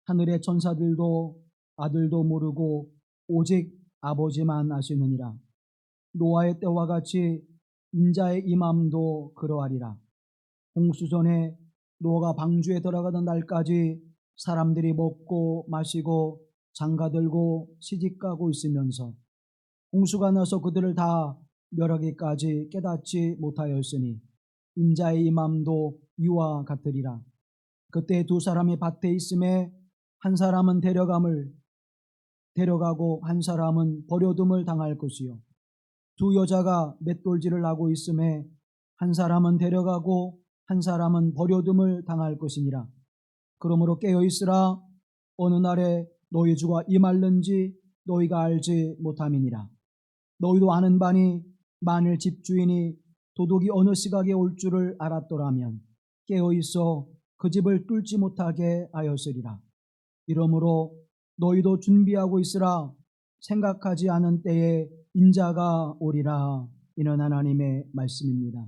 하늘의 천사들도 아들도 모르고 오직 아버지만 아시느니라. 노아의 때와 같이 인자의 임함도 그러하리라. 홍수전에 노아가 방주에 들어가던 날까지 사람들이 먹고 마시고 장가들고 시집가고 있으면서 홍수가 나서 그들을 다 멸하기까지 깨닫지 못하였으니 인자의 임함도 이와 같으리라. 그때 두 사람이 밭에 있음에 한 사람은 데려가고 한 사람은 버려둠을 당할 것이요, 두 여자가 맷돌질을 하고 있음에 한 사람은 데려가고 한 사람은 버려둠을 당할 것이니라. 그러므로 깨어있으라. 어느 날에 너희 주가 임할는지 너희가 알지 못함이니라. 너희도 아는 바니 만일 집주인이 도둑이 어느 시각에 올 줄을 알았더라면 깨어있어 그 집을 뚫지 못하게 하였으리라. 이러므로 너희도 준비하고 있으라. 생각하지 않은 때에 인자가 오리라. 이는 하나님의 말씀입니다.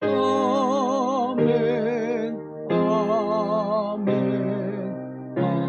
아멘, 아멘, 아멘.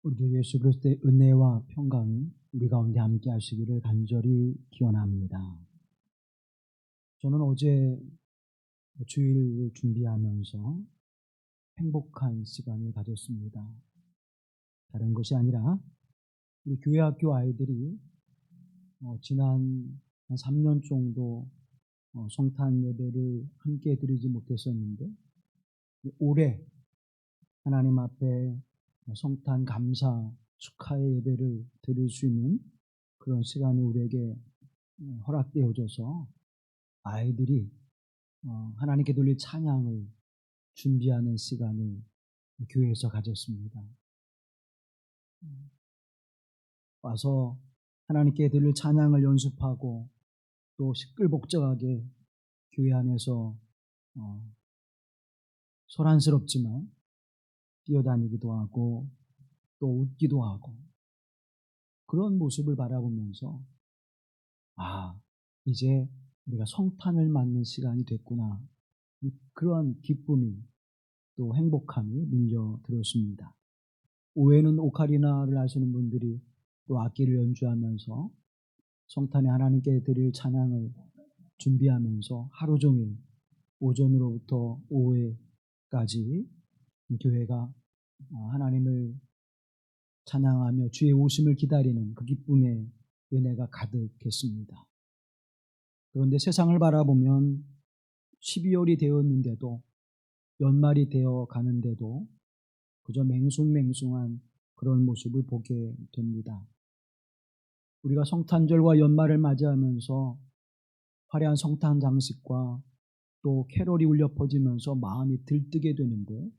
우리 주 예수 그리스도의 은혜와 평강이 우리 가운데 함께 하시기를 간절히 기원합니다. 저는 어제 주일을 준비하면서 행복한 시간을 가졌습니다. 다른 것이 아니라 우리 교회 학교 아이들이 지난 한 3년 정도 성탄 예배를 함께 드리지 못했었는데 올해 하나님 앞에 성탄 감사 축하의 예배를 드릴 수 있는 그런 시간이 우리에게 허락되어져서 아이들이 하나님께 돌릴 찬양을 준비하는 시간을 교회에서 가졌습니다. 와서 하나님께 드릴 찬양을 연습하고 또 시끌벅적하게 교회 안에서 소란스럽지만 뛰어다니기도 하고 또 웃기도 하고 그런 모습을 바라보면서 이제 우리가 성탄을 맞는 시간이 됐구나, 그런 기쁨이 또 행복함이 밀려들었습니다. 오후에는 오카리나를 하시는 분들이 또 악기를 연주하면서 성탄에 하나님께 드릴 찬양을 준비하면서 하루 종일 오전으로부터 오후에까지 교회가 하나님을 찬양하며 주의 오심을 기다리는 그 기쁨의 은혜가 가득했습니다. 그런데 세상을 바라보면 12월이 되었는데도 연말이 되어 가는데도 그저 맹숭맹숭한 그런 모습을 보게 됩니다. 우리가 성탄절과 연말을 맞이하면서 화려한 성탄 장식과 또 캐롤이 울려 퍼지면서 마음이 들뜨게 되는데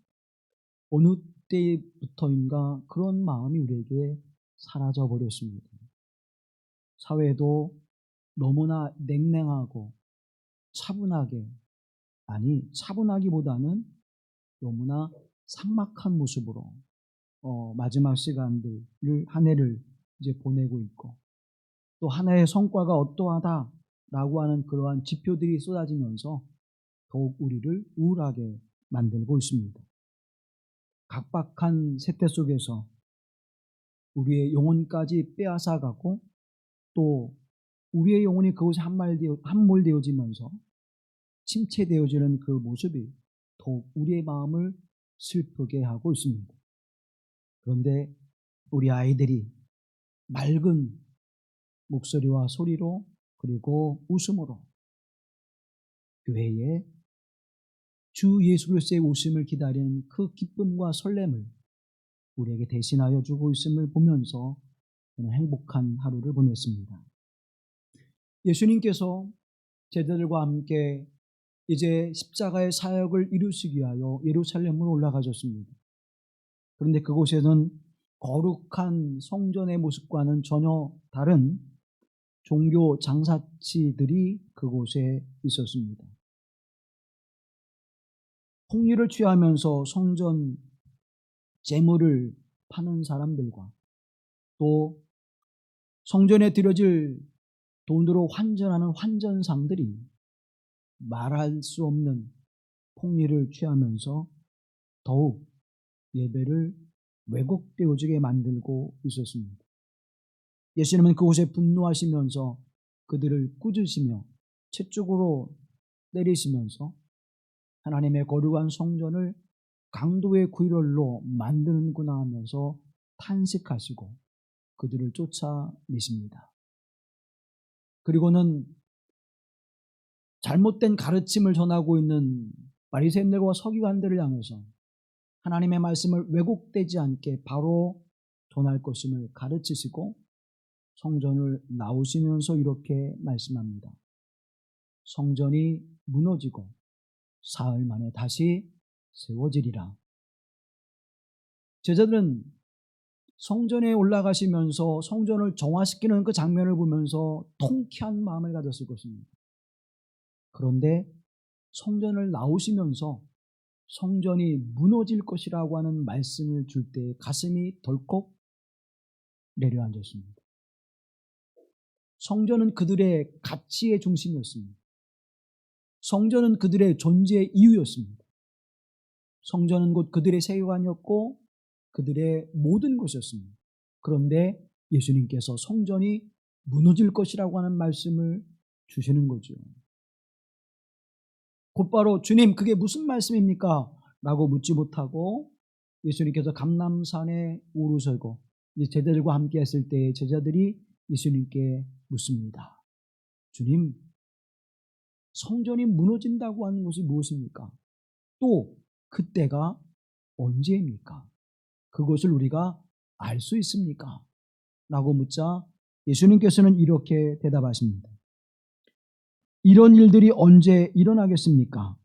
어느 때부터인가 그런 마음이 우리에게 사라져 버렸습니다. 사회도 너무나 냉랭하고 차분하기보다는 너무나 삭막한 모습으로 마지막 시간들을 한 해를 이제 보내고 있고 또 한 해의 성과가 어떠하다라고 하는 그러한 지표들이 쏟아지면서 더욱 우리를 우울하게 만들고 있습니다. 각박한 세태 속에서 우리의 영혼까지 빼앗아가고 또 우리의 영혼이 그것이 함몰되어지면서 침체되어지는 그 모습이 더욱 우리의 마음을 슬프게 하고 있습니다. 그런데 우리 아이들이 맑은 목소리와 소리로 그리고 웃음으로 교회에 주 예수 그리스도의 오심을 기다리는 그 기쁨과 설렘을 우리에게 대신하여 주고 있음을 보면서 저는 행복한 하루를 보냈습니다. 예수님께서 제자들과 함께 이제 십자가의 사역을 이루시기 위하여 예루살렘으로 올라가셨습니다. 그런데 그곳에는 거룩한 성전의 모습과는 전혀 다른 종교 장사치들이 그곳에 있었습니다. 폭리를 취하면서 성전 재물을 파는 사람들과 또 성전에 드려질 돈으로 환전하는 환전상들이 말할 수 없는 폭리를 취하면서 더욱 예배를 왜곡되어지게 만들고 있었습니다. 예수님은 그곳에 분노하시면서 그들을 꾸짖으시며 채찍으로 때리시면서 하나님의 거룩한 성전을 강도의 구일월로 만드는구나 하면서 탄식하시고 그들을 쫓아내십니다. 그리고는 잘못된 가르침을 전하고 있는 바리새인들과 서기관들을 향해서 하나님의 말씀을 왜곡되지 않게 바로 전할 것임을 가르치시고 성전을 나오시면서 이렇게 말씀합니다. 성전이 무너지고 사흘 만에 다시 세워지리라. 제자들은 성전에 올라가시면서 성전을 정화시키는 그 장면을 보면서 통쾌한 마음을 가졌을 것입니다. 그런데 성전을 나오시면서 성전이 무너질 것이라고 하는 말씀을 줄 때 가슴이 덜컥 내려앉았습니다. 성전은 그들의 가치의 중심이었습니다. 성전은 그들의 존재의 이유였습니다. 성전은 곧 그들의 세계관이었고 그들의 모든 것이었습니다. 그런데 예수님께서 성전이 무너질 것이라고 하는 말씀을 주시는 거죠. 곧바로 주님 그게 무슨 말씀입니까? 라고 묻지 못하고 예수님께서 감람산에 오르시고 제자들과 함께 했을 때 제자들이 예수님께 묻습니다. 주님, 성전이 무너진다고 하는 것이 무엇입니까? 또 그때가 언제입니까? 그것을 우리가 알 수 있습니까? 라고 묻자 예수님께서는 이렇게 대답하십니다. 이런 일들이 언제 일어나겠습니까?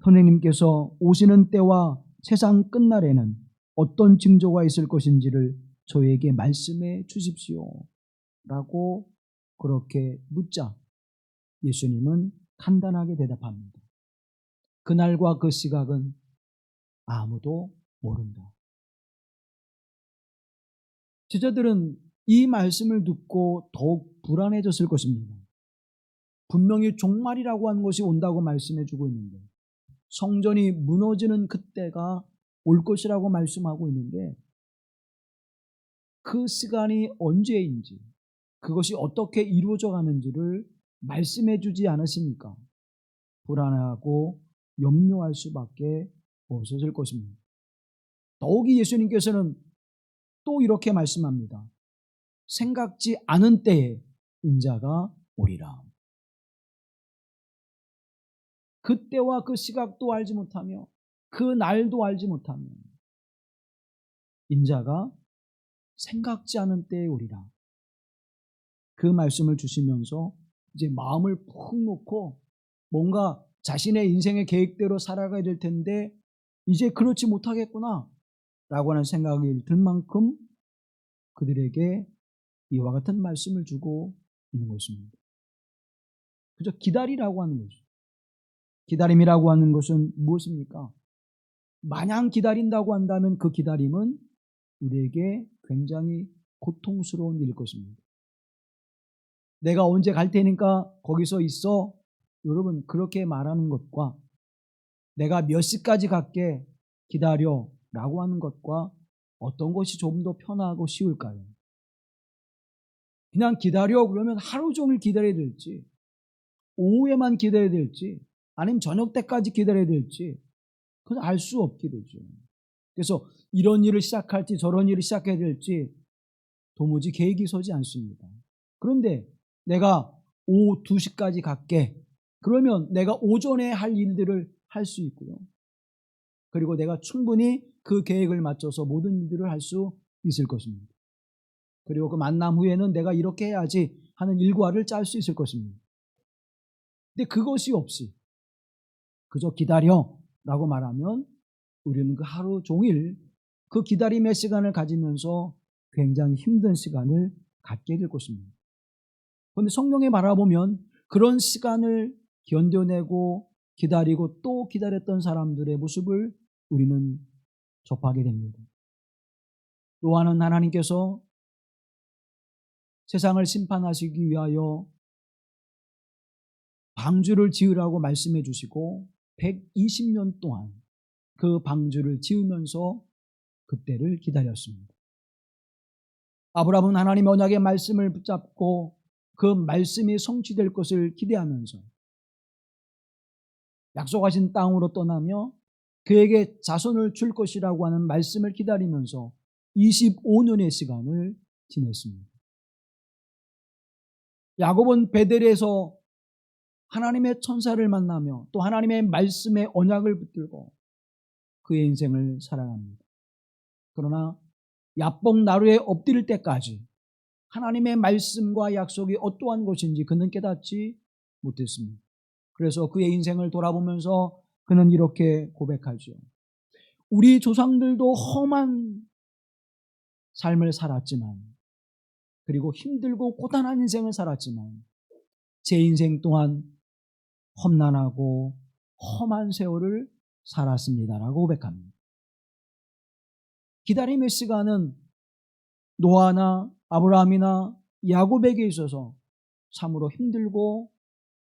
선생님께서 오시는 때와 세상 끝날에는 어떤 징조가 있을 것인지를 저에게 말씀해 주십시오. 라고 그렇게 묻자 예수님은 간단하게 대답합니다. 그날과 그 시각은 아무도 모른다. 제자들은 이 말씀을 듣고 더욱 불안해졌을 것입니다. 분명히 종말이라고 하는 것이 온다고 말씀해 주고 있는데 성전이 무너지는 그때가 올 것이라고 말씀하고 있는데 그 시간이 언제인지 그것이 어떻게 이루어져 가는지를 말씀해 주지 않으십니까? 불안하고 염려할 수밖에 없었을 것입니다. 더욱이 예수님께서는 또 이렇게 말씀합니다. 생각지 않은 때에 인자가 오리라. 그때와 그 시각도 알지 못하며 그 날도 알지 못하며 인자가 생각지 않은 때에 오리라. 그 말씀을 주시면서 이제 마음을 푹 놓고 뭔가 자신의 인생의 계획대로 살아가야 될 텐데 이제 그렇지 못하겠구나 라고 하는 생각이 들 만큼 그들에게 이와 같은 말씀을 주고 있는 것입니다. 그저 기다리라고 하는 것이죠. 기다림이라고 하는 것은 무엇입니까? 마냥 기다린다고 한다면 그 기다림은 우리에게 굉장히 고통스러운 일일 것입니다. 내가 언제 갈 테니까 거기서 있어. 여러분 그렇게 말하는 것과 내가 몇 시까지 갈게 기다려 라고 하는 것과 어떤 것이 좀 더 편하고 쉬울까요? 그냥 기다려 그러면 하루 종일 기다려야 될지 오후에만 기다려야 될지 아니면 저녁 때까지 기다려야 될지 그건 알 수 없게 되죠. 그래서 이런 일을 시작할지 저런 일을 시작해야 될지 도무지 계획이 서지 않습니다. 그런데 내가 오후 2시까지 갈게. 그러면 내가 오전에 할 일들을 할 수 있고요. 그리고 내가 충분히 그 계획을 맞춰서 모든 일들을 할 수 있을 것입니다. 그리고 그 만남 후에는 내가 이렇게 해야지 하는 일과를 짤 수 있을 것입니다. 근데 그것이 없이 그저 기다려 라고 말하면 우리는 그 하루 종일 그 기다림의 시간을 가지면서 굉장히 힘든 시간을 갖게 될 것입니다. 그런데 성경에 바라보면 그런 시간을 견뎌내고 기다리고 또 기다렸던 사람들의 모습을 우리는 접하게 됩니다. 또한 하나님께서 세상을 심판하시기 위하여 방주를 지으라고 말씀해 주시고 120년 동안 그 방주를 지으면서 그때를 기다렸습니다. 아브라함은 하나님의 언약의 말씀을 붙잡고 그 말씀이 성취될 것을 기대하면서 약속하신 땅으로 떠나며 그에게 자손을 줄 것이라고 하는 말씀을 기다리면서 25년의 시간을 지냈습니다. 야곱은 베델에서 하나님의 천사를 만나며 또 하나님의 말씀의 언약을 붙들고 그의 인생을 살아갑니다. 그러나 야복 나루에 엎드릴 때까지 하나님의 말씀과 약속이 어떠한 것인지 그는 깨닫지 못했습니다. 그래서 그의 인생을 돌아보면서 그는 이렇게 고백하죠. 우리 조상들도 험한 삶을 살았지만 그리고 힘들고 고단한 인생을 살았지만 제 인생 또한 험난하고 험한 세월을 살았습니다라고 고백합니다. 기다림의 시간은 노아나 아브라함이나 야곱에게 있어서 참으로 힘들고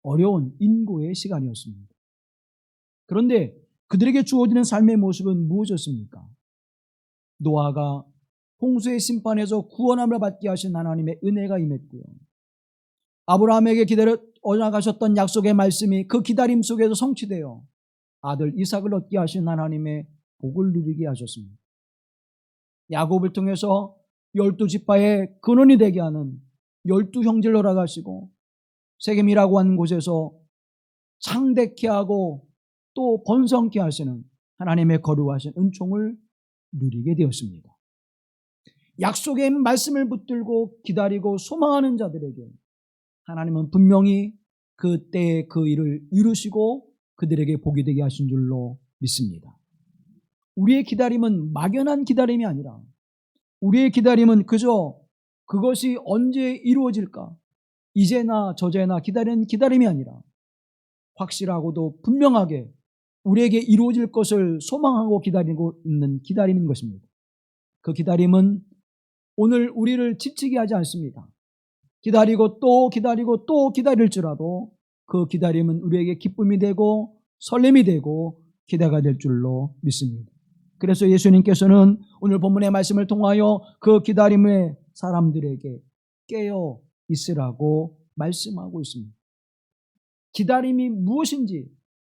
어려운 인고의 시간이었습니다. 그런데 그들에게 주어지는 삶의 모습은 무엇이었습니까? 노아가 홍수의 심판에서 구원함을 받게 하신 하나님의 은혜가 임했고요. 아브라함에게 기다려 나가셨던 약속의 말씀이 그 기다림 속에서 성취되어 아들 이삭을 얻게 하신 하나님의 복을 누리게 하셨습니다. 야곱을 통해서 12지파의 근원이 되게 하는 12형제를 허락하시고 세겜이라고 하는 곳에서 창대케 하고 또 번성케 하시는 하나님의 거룩하신 은총을 누리게 되었습니다. 약속의 말씀을 붙들고 기다리고 소망하는 자들에게 하나님은 분명히 그때의 그 일을 이루시고 그들에게 복이 되게 하신 줄로 믿습니다. 우리의 기다림은 막연한 기다림이 아니라 우리의 기다림은 그저 그것이 언제 이루어질까 이제나 저제나 기다리는 기다림이 아니라 확실하고도 분명하게 우리에게 이루어질 것을 소망하고 기다리고 있는 기다림인 것입니다. 그 기다림은 오늘 우리를 지치게 하지 않습니다. 기다리고 또 기다리고 또 기다릴지라도 그 기다림은 우리에게 기쁨이 되고 설렘이 되고 기대가 될 줄로 믿습니다. 그래서 예수님께서는 오늘 본문의 말씀을 통하여 그 기다림의 사람들에게 깨어 있으라고 말씀하고 있습니다. 기다림이 무엇인지,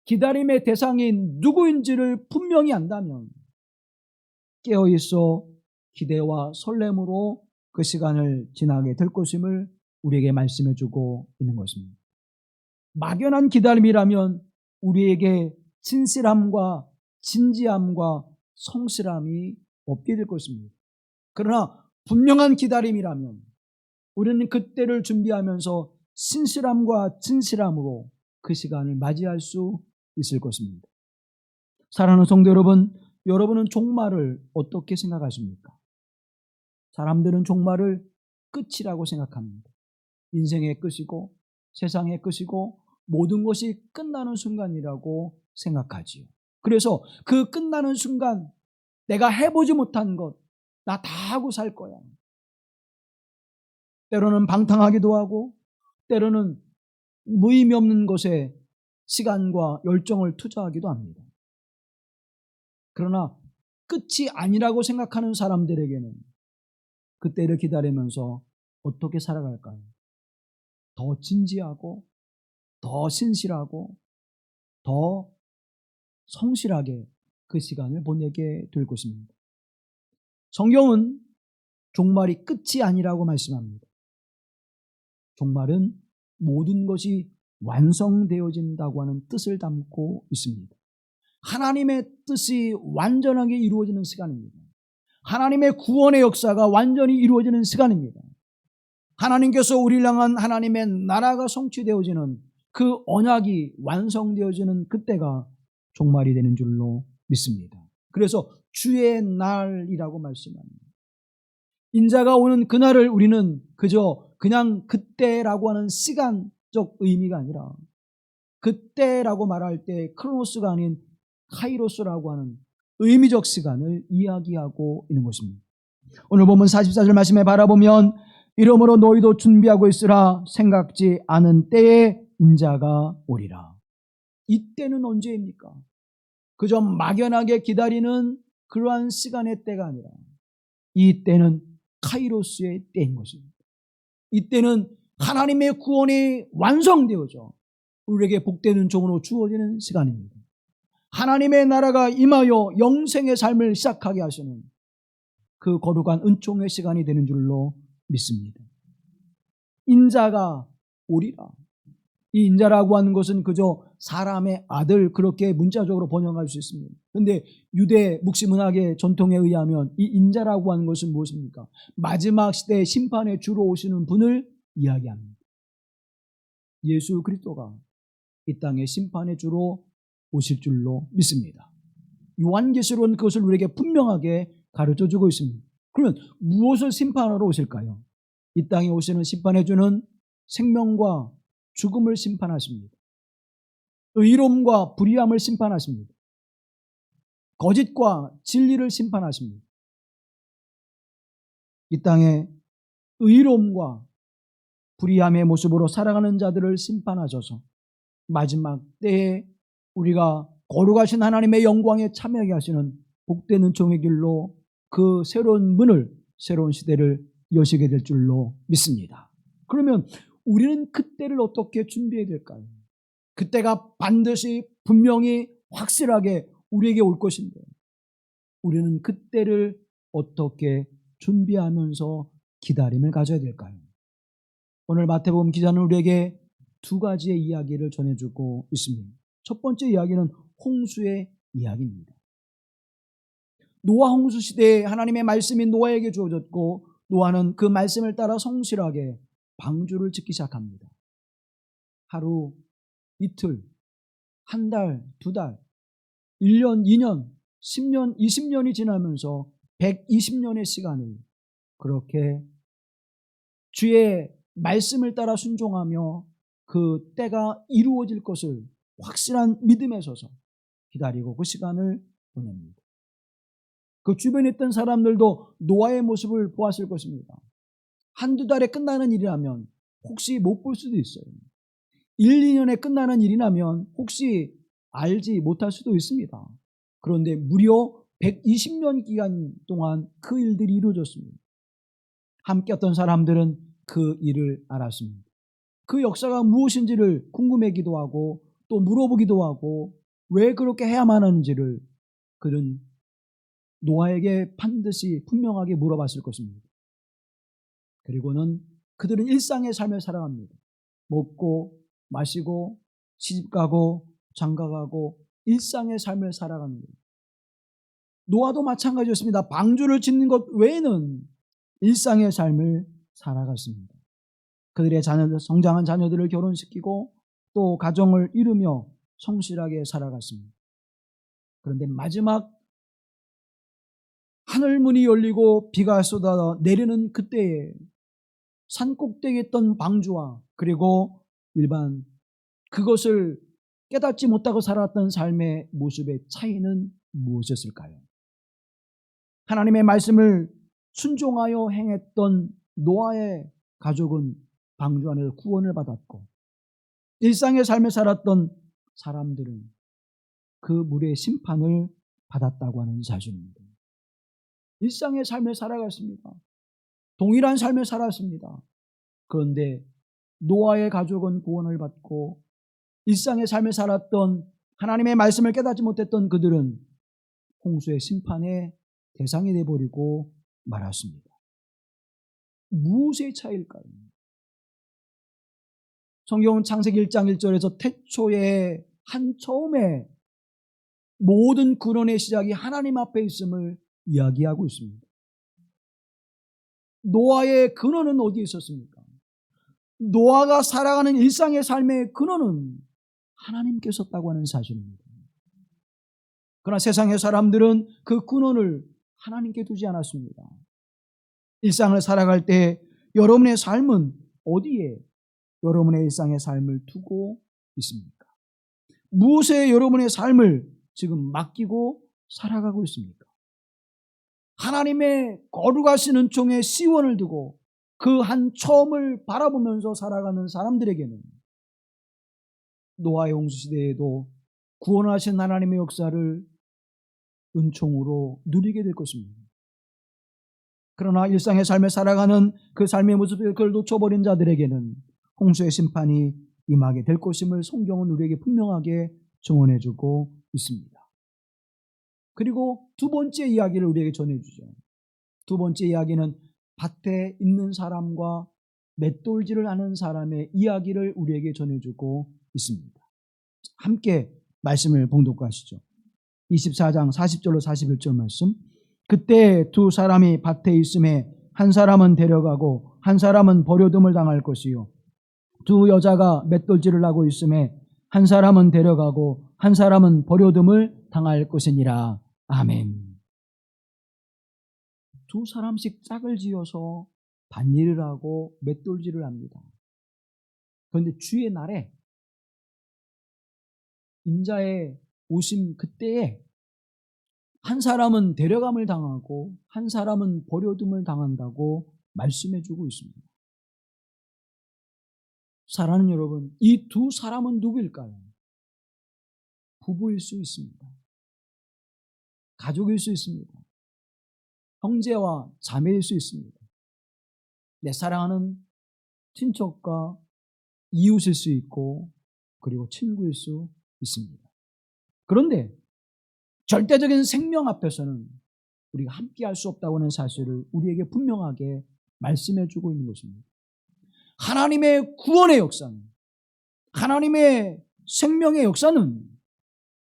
기다림의 대상이 누구인지를 분명히 안다면 깨어 있어 기대와 설렘으로 그 시간을 지나게 될 것임을 우리에게 말씀해 주고 있는 것입니다. 막연한 기다림이라면 우리에게 진실함과 진지함과 성실함이 없게 될 것입니다. 그러나 분명한 기다림이라면 우리는 그때를 준비하면서 신실함과 진실함으로 그 시간을 맞이할 수 있을 것입니다. 사랑하는 성도 여러분, 여러분은 종말을 어떻게 생각하십니까? 사람들은 종말을 끝이라고 생각합니다. 인생의 끝이고 세상의 끝이고 모든 것이 끝나는 순간이라고 생각하지요. 그래서 그 끝나는 순간 내가 해보지 못한 것 나 다 하고 살 거야. 때로는 방탕하기도 하고 때로는 무의미 없는 것에 시간과 열정을 투자하기도 합니다. 그러나 끝이 아니라고 생각하는 사람들에게는 그때를 기다리면서 어떻게 살아갈까요? 더 진지하고 더 신실하고 더 성실하게 그 시간을 보내게 될 것입니다. 성경은 종말이 끝이 아니라고 말씀합니다. 종말은 모든 것이 완성되어진다고 하는 뜻을 담고 있습니다. 하나님의 뜻이 완전하게 이루어지는 시간입니다. 하나님의 구원의 역사가 완전히 이루어지는 시간입니다. 하나님께서 우리를 향한 하나님의 나라가 성취되어지는 그 언약이 완성되어지는 그때가 종말이 되는 줄로 믿습니다. 그래서 주의 날이라고 말씀합니다. 인자가 오는 그날을 우리는 그냥 그때라고 하는 시간적 의미가 아니라 그때라고 말할 때 크로노스가 아닌 카이로스라고 하는 의미적 시간을 이야기하고 있는 것입니다. 오늘 본문 44절 말씀에 바라보면 이러므로 너희도 준비하고 있으라 생각지 않은 때에 인자가 오리라. 이때는 언제입니까? 그저 막연하게 기다리는 그러한 시간의 때가 아니라 이 때는 카이로스의 때인 것입니다. 이때는 하나님의 구원이 완성되어져 우리에게 복되는 종으로 주어지는 시간입니다. 하나님의 나라가 임하여 영생의 삶을 시작하게 하시는 그 거룩한 은총의 시간이 되는 줄로 믿습니다. 인자가 오리라. 이 인자라고 하는 것은 그저 사람의 아들 그렇게 문자적으로 번역할 수 있습니다. 그런데 유대 묵시문학의 전통에 의하면 이 인자라고 하는 것은 무엇입니까? 마지막 시대의 심판에 주로 오시는 분을 이야기합니다. 예수 그리스도가 이 땅의 심판의 주로 오실 줄로 믿습니다. 요한계시록은 그것을 우리에게 분명하게 가르쳐주고 있습니다. 그러면 무엇을 심판하러 오실까요? 이 땅에 오시는 심판의 주는 생명과 죽음을 심판하십니다. 의로움과 불의함을 심판하십니다. 거짓과 진리를 심판하십니다. 이 땅에 의로움과 불의함의 모습으로 살아가는 자들을 심판하셔서 마지막 때에 우리가 거룩하신 하나님의 영광에 참여하게 하시는 복되는 종의 길로 그 새로운 문을, 새로운 시대를 여시게 될 줄로 믿습니다. 그러면 우리는 그때를 어떻게 준비해야 될까요? 그때가 반드시 분명히 확실하게 우리에게 올 것인데 우리는 그때를 어떻게 준비하면서 기다림을 가져야 될까요? 오늘 마태복음 기자는 우리에게 두 가지의 이야기를 전해주고 있습니다. 첫 번째 이야기는 홍수의 이야기입니다. 노아 홍수 시대에 하나님의 말씀이 노아에게 주어졌고 노아는 그 말씀을 따라 성실하게 방주를 짓기 시작합니다. 하루, 이틀, 한 달, 두 달, 1년, 2년, 10년, 20년이 지나면서 120년의 시간을 그렇게 주의 말씀을 따라 순종하며 그 때가 이루어질 것을 확실한 믿음에 서서 기다리고 그 시간을 보냅니다. 그 주변에 있던 사람들도 노아의 모습을 보았을 것입니다. 한두 달에 끝나는 일이라면 혹시 못 볼 수도 있어요. 1, 2년에 끝나는 일이라면 혹시 알지 못할 수도 있습니다. 그런데 무려 120년 기간 동안 그 일들이 이루어졌습니다. 함께 했던 사람들은 그 일을 알았습니다. 그 역사가 무엇인지를 궁금해하기도 하고 또 물어보기도 하고 왜 그렇게 해야만 하는지를 그는 노아에게 반드시 분명하게 물어봤을 것입니다. 그리고는 그들은 일상의 삶을 살아갑니다. 먹고 마시고 시집가고 장가가고 일상의 삶을 살아갑니다. 노아도 마찬가지였습니다. 방주를 짓는 것 외에는 일상의 삶을 살아갔습니다. 그들의 자녀들, 성장한 자녀들을 결혼시키고 또 가정을 이루며 성실하게 살아갔습니다. 그런데 마지막 하늘문이 열리고 비가 쏟아 내리는 그때에 산꼭대기에 있던 방주와 그리고 일반 그것을 깨닫지 못하고 살았던 삶의 모습의 차이는 무엇이었을까요? 하나님의 말씀을 순종하여 행했던 노아의 가족은 방주 안에서 구원을 받았고 일상의 삶을 살았던 사람들은 그 물의 심판을 받았다고 하는 사실입니다. 일상의 삶을 살아갔습니다. 동일한 삶을 살았습니다. 그런데 노아의 가족은 구원을 받고 일상의 삶을 살았던 하나님의 말씀을 깨닫지 못했던 그들은 홍수의 심판의 대상이 되어버리고 말았습니다. 무엇의 차이일까요? 성경은 창세기 1장 1절에서 태초에 한 처음에 모든 근원의 시작이 하나님 앞에 있음을 이야기하고 있습니다. 노아의 근원은 어디에 있었습니까? 노아가 살아가는 일상의 삶의 근원은 하나님께서 있었다고 하는 사실입니다. 그러나 세상의 사람들은 그 근원을 하나님께 두지 않았습니다. 일상을 살아갈 때 여러분의 삶은 어디에 여러분의 일상의 삶을 두고 있습니까? 무엇에 여러분의 삶을 지금 맡기고 살아가고 있습니까? 하나님의 거룩하신 은총의 시원을 두고 그 한 처음을 바라보면서 살아가는 사람들에게는 노아의 홍수시대에도 구원하신 하나님의 역사를 은총으로 누리게 될 것입니다. 그러나 일상의 삶을 살아가는 그 삶의 모습을 그걸 놓쳐버린 자들에게는 홍수의 심판이 임하게 될 것임을 성경은 우리에게 분명하게 증언해주고 있습니다. 그리고 두 번째 이야기를 우리에게 전해주죠. 두 번째 이야기는 밭에 있는 사람과 맷돌질을 하는 사람의 이야기를 우리에게 전해주고 있습니다. 함께 말씀을 봉독하시죠. 24장 40절로 41절 말씀. 그때 두 사람이 밭에 있음에 한 사람은 데려가고 한 사람은 버려둠을 당할 것이요 두 여자가 맷돌질을 하고 있음에 한 사람은 데려가고 한 사람은 버려둠을 당할 것이니라. 아멘. 두 사람씩 짝을 지어서 밭일을 하고 맷돌질을 합니다. 그런데 주의 날에 인자의 오심 그때에 한 사람은 데려감을 당하고 한 사람은 버려둠을 당한다고 말씀해주고 있습니다. 사랑하는 여러분, 이 두 사람은 누구일까요? 부부일 수 있습니다. 가족일 수 있습니다. 형제와 자매일 수 있습니다. 내 사랑하는 친척과 이웃일 수 있고 그리고 친구일 수 있습니다. 그런데 절대적인 생명 앞에서는 우리가 함께 할 수 없다고 하는 사실을 우리에게 분명하게 말씀해 주고 있는 것입니다. 하나님의 구원의 역사는, 하나님의 생명의 역사는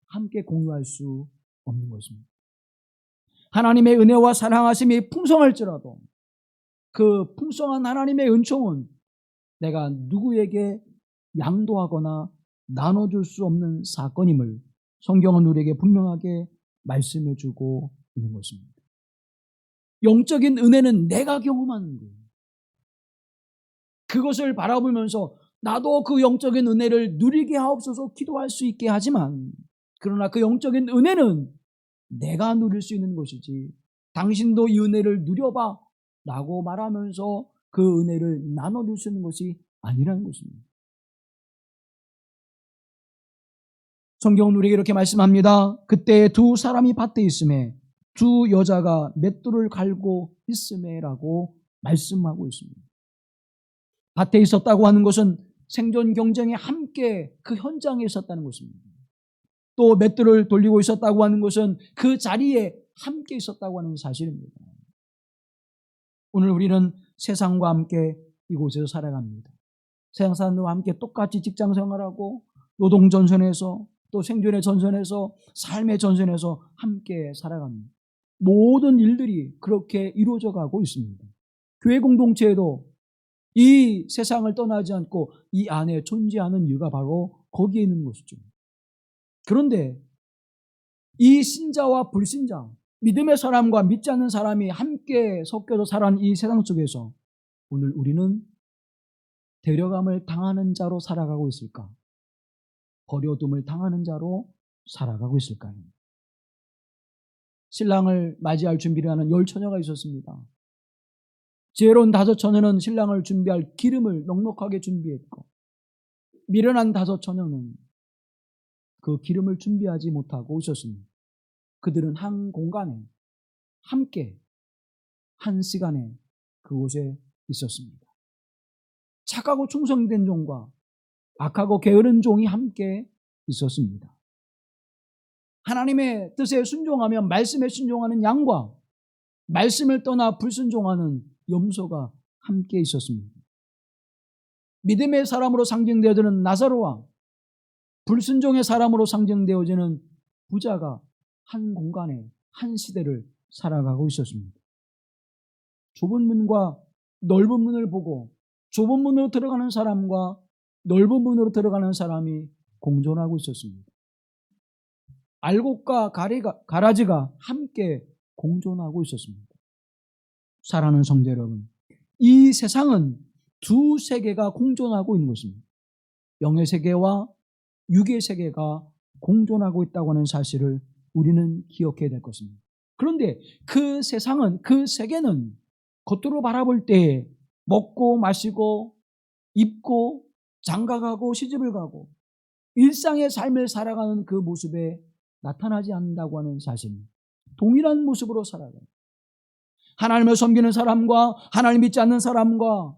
함께 공유할 수 없는 것입니다. 하나님의 은혜와 사랑하심이 풍성할지라도 그 풍성한 하나님의 은총은 내가 누구에게 양도하거나 나눠줄 수 없는 사건임을 성경은 우리에게 분명하게 말씀해 주고 있는 것입니다. 영적인 은혜는 내가 경험하는 거예요. 그것을 바라보면서 나도 그 영적인 은혜를 누리게 하옵소서 기도할 수 있게 하지만, 그러나 그 영적인 은혜는 내가 누릴 수 있는 것이지 당신도 이 은혜를 누려봐 라고 말하면서 그 은혜를 나눠줄 수 있는 것이 아니라는 것입니다. 성경은 우리에게 이렇게 말씀합니다. 그때 두 사람이 밭에 있음에 두 여자가 맷돌을 갈고 있음에 라고 말씀하고 있습니다. 밭에 있었다고 하는 것은 생존 경쟁에 함께 그 현장에 있었다는 것입니다. 또 맷돌을 돌리고 있었다고 하는 것은 그 자리에 함께 있었다고 하는 사실입니다. 오늘 우리는 세상과 함께 이곳에서 살아갑니다. 세상 사람들과 함께 똑같이 직장 생활하고 노동 전선에서 또 생존의 전선에서 삶의 전선에서 함께 살아갑니다. 모든 일들이 그렇게 이루어져 가고 있습니다. 교회 공동체에도 이 세상을 떠나지 않고 이 안에 존재하는 이유가 바로 거기에 있는 것이죠. 그런데 이 신자와 불신자, 믿음의 사람과 믿지 않는 사람이 함께 섞여서 살아가는 이 세상 속에서 오늘 우리는 데려감을 당하는 자로 살아가고 있을까? 버려둠을 당하는 자로 살아가고 있을까요? 신랑을 맞이할 준비를 하는 10처녀가 있었습니다. 지혜로운 5처녀는 신랑을 준비할 기름을 넉넉하게 준비했고, 미련한 5처녀는 그 기름을 준비하지 못하고 있었습니다. 그들은 한 공간에 함께 한 시간에 그곳에 있었습니다. 착하고 충성된 종과 악하고 게으른 종이 함께 있었습니다. 하나님의 뜻에 순종하며 말씀에 순종하는 양과 말씀을 떠나 불순종하는 염소가 함께 있었습니다. 믿음의 사람으로 상징되어지는 나사로와 불순종의 사람으로 상징되어지는 부자가 한 공간에 한 시대를 살아가고 있었습니다. 좁은 문과 넓은 문을 보고 좁은 문으로 들어가는 사람과 넓은 문으로 들어가는 사람이 공존하고 있었습니다. 알곡과 가라지가 함께 공존하고 있었습니다. 사랑하는 성도 여러분, 이 세상은 두 세계가 공존하고 있는 것입니다. 영의 세계와 육의 세계가 공존하고 있다고 하는 사실을 우리는 기억해야 될 것입니다. 그런데 그 세상은, 그 세계는 겉으로 바라볼 때 먹고 마시고 입고 장가가고 시집을 가고 일상의 삶을 살아가는 그 모습에 나타나지 않는다고 하는 사실입니다. 동일한 모습으로 살아가요. 하나님을 섬기는 사람과 하나님 믿지 않는 사람과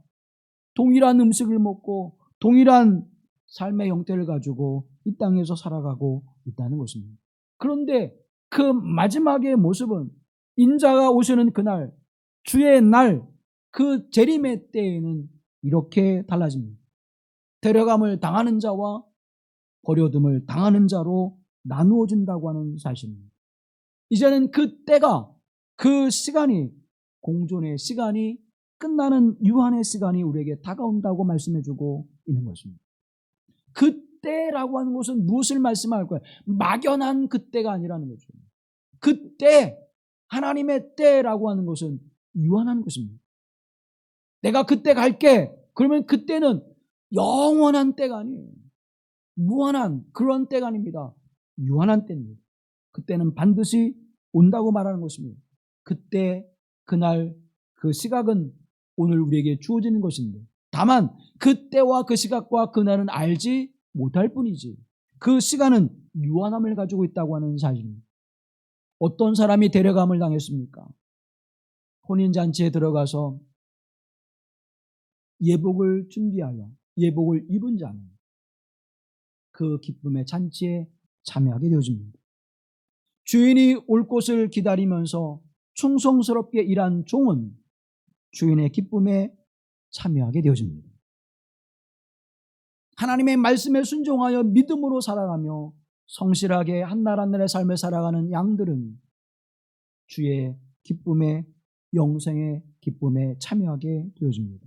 동일한 음식을 먹고 동일한 삶의 형태를 가지고 이 땅에서 살아가고 있다는 것입니다. 그런데 그 마지막의 모습은 인자가 오시는 그날, 주의 날, 그 재림의 때에는 이렇게 달라집니다. 데려감을 당하는 자와 버려둠을 당하는 자로 나누어진다고 하는 사실입니다. 이제는 그 때가, 그 시간이, 공존의 시간이 끝나는 유한의 시간이 우리에게 다가온다고 말씀해주고 있는 것입니다. 그때라고 하는 것은 무엇을 말씀할 거예요? 막연한 그때가 아니라는 거죠. 그때, 하나님의 때라고 하는 것은 유한한 것입니다. 내가 그때 갈게. 그러면 그때는 영원한 때가 아니에요. 무한한 그런 때가 아닙니다. 유한한 때입니다. 그때는 반드시 온다고 말하는 것입니다. 그때, 그날, 그 시각은 오늘 우리에게 주어지는 것인데, 다만 그때와 그 시각과 그날은 알지 못할 뿐이지 그 시간은 유한함을 가지고 있다고 하는 사실입니다. 어떤 사람이 데려감을 당했습니까? 혼인잔치에 들어가서 예복을 준비하여 예복을 입은 자는 그 기쁨의 잔치에 참여하게 되어집니다. 주인이 올 것을 기다리면서 충성스럽게 일한 종은 주인의 기쁨에 참여하게 되어집니다. 하나님의 말씀에 순종하여 믿음으로 살아가며 성실하게 한 날 한 날의 삶을 살아가는 양들은 주의 기쁨에, 영생의 기쁨에 참여하게 되어집니다.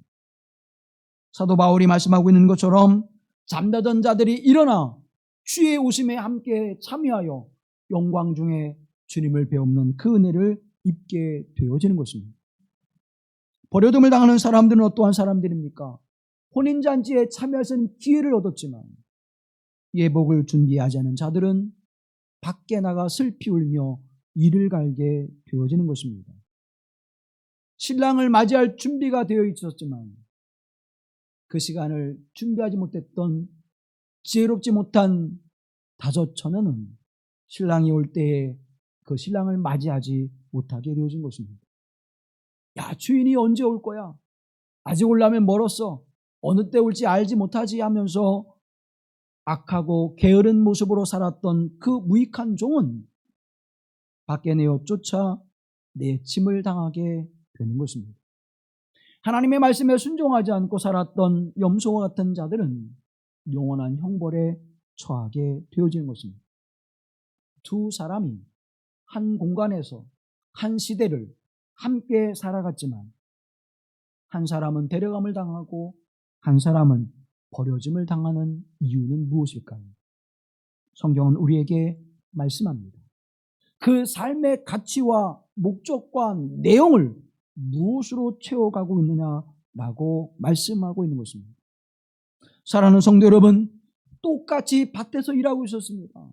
사도 바울이 말씀하고 있는 것처럼 잠자던 자들이 일어나 주의 오심에 함께 참여하여 영광 중에 주님을 배우는 그 은혜를 입게 되어지는 것입니다. 버려둠을 당하는 사람들은 어떠한 사람들입니까? 혼인잔치에 참여할 수 있는 기회를 얻었지만 예복을 준비하지 않은 자들은 밖에 나가 슬피 울며 이를 갈게 되어지는 것입니다. 신랑을 맞이할 준비가 되어 있었지만 그 시간을 준비하지 못했던 지혜롭지 못한 다섯 처녀는 신랑이 올 때에 그 신랑을 맞이하지 못하게 되어진 것입니다. 야, 주인이 언제 올 거야? 아직 올라면 멀었어. 어느 때 올지 알지 못하지 하면서 악하고 게으른 모습으로 살았던 그 무익한 종은 밖에 내어 쫓아 내침을 당하게 되는 것입니다. 하나님의 말씀에 순종하지 않고 살았던 염소와 같은 자들은 영원한 형벌에 처하게 되어지는 것입니다. 두 사람이 한 공간에서 한 시대를 함께 살아갔지만 한 사람은 데려감을 당하고 한 사람은 버려짐을 당하는 이유는 무엇일까요? 성경은 우리에게 말씀합니다. 그 삶의 가치와 목적과 내용을 무엇으로 채워가고 있느냐라고 말씀하고 있는 것입니다. 사랑하는 성도 여러분, 똑같이 밭에서 일하고 있었습니다.